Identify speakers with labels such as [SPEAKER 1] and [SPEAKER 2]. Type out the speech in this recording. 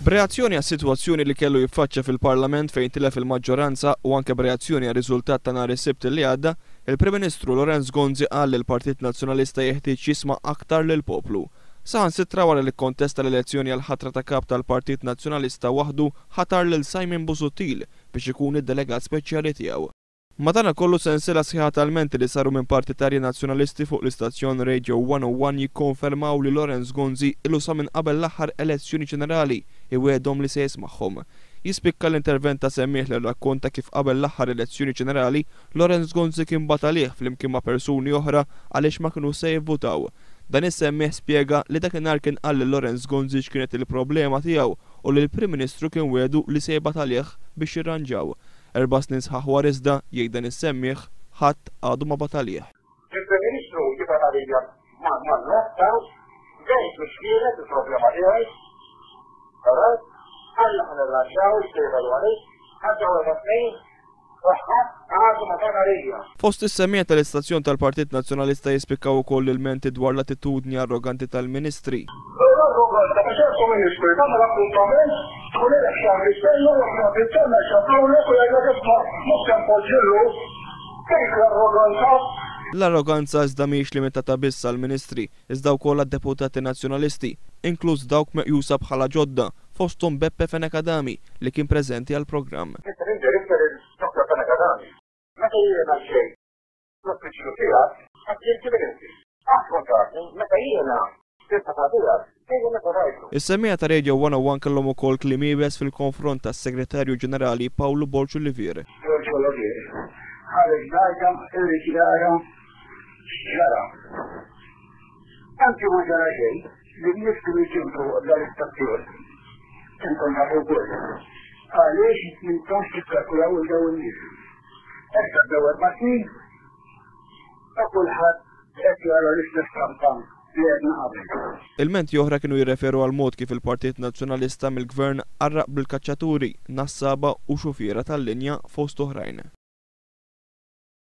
[SPEAKER 1] B'reazzjoni għas-sitwazzjoni li kellu jiffaċċja fil-Parlament fejn tilef il-maġġoranza u anke b'reazzjoni għar-riżultat ta' nhar is-Sibt li għadda, il-Prim Ministru Lorenz Gonzi qal li l-Partit Nazzjonalista jeħtieġ jisma' aktar lill-poplu. Saħansitra wara li kkontesta l-elezzjoni għal ħatra ta' kap tal-Partit Nazzjonalista waħdu ħatar lil Simon Busuttil biex ikun id-delegat speċjali tiegħu. Madankollu sensiela sħiħa tal-menti li saru minn partitarji nazzjonalisti fuq l-istazzjon Radio 101 jikkonfermaw li Lorenz Gonzi ilu sa minn qabel l-aħħar elezzjoni ġenerali iwiedhom li se jismagħhom. Jispikka l-intervent ta' semmieħ li rrakkonta kif qabel l-aħħar elezzjoni ġenerali Lorenz Gonzi kien batalih flimkien ma' persuni oħra għaliex ma kienu se jivvutaw. Dan is-semmieħ spjega li dakinhar kien qal li Lorenz Gonzi x'kienet il-problema tiegħu u li l-Prim Ministru kien wedu li se jbatalih biex jirranġaw. 4 snin sħaħ wara iżda jgħid dan is-semmieħ ħadd għadu ma batalih.
[SPEAKER 2] Il-Prim Ministru jibatalija ma' noftaw, żejt biex kienet il-problema tiegħi. Alla ħana rranġaw jistgħu għalih, ħaġa wara tnejn, għadu ma batalija.
[SPEAKER 1] Fost is-semmieħ tal-istazzjon tal-Partit Nazzjonalista jispikkaw ukoll il-menti dwar l-attitudni arroganti tal-Ministri.
[SPEAKER 2] Arroganza, ma ċertu Ministru, jagħmel appuntament, tkun elezzjoni ristellu, aħna bittenna x'għamlu u jgħidlek ma stempoġġillu, kif l-arroganza?
[SPEAKER 1] L-arroganza iżda mhix limitata biss għall-Ministri, iżda wkoll għad-deputati nazzjonalisti, inkluż dawk meqjusa bħala ġodda, fosthom Beppe Fenekadami li kien preżenti għall-programm.
[SPEAKER 2] Meta jiena xejn, l-uffiċċju tiegħek qed jirċivilti. Affrontati, meta jiena tista' tagħtiha, kien meta rajtu.
[SPEAKER 1] Is-semmieħ ta' Radio 101 kellhom ukoll kliem ibes fil-konfront tas-Segretarju Ġenerali Pawlu Borġu Livieri.
[SPEAKER 2] Borġu Livieri, ħareġ dajja, irritirara, ġara. Anke ma ġara xejn, li niftu jiġġieldu dal-istazzjon. Intom nafu wkoll. Għaliex mintomx tikkalkulaw il-daw in-nies. Issa d-dawar ma' snin, ta' kulħadd qed jara l-istess kampan li għedna qabel.
[SPEAKER 1] Il-menti oħra kienu jirreferu għal mod kif il-Partit Nazzjonalista mill-Gvern għarraq bil-kaċċaturi, nassaba u xufiera tal-linja fost oħrajn.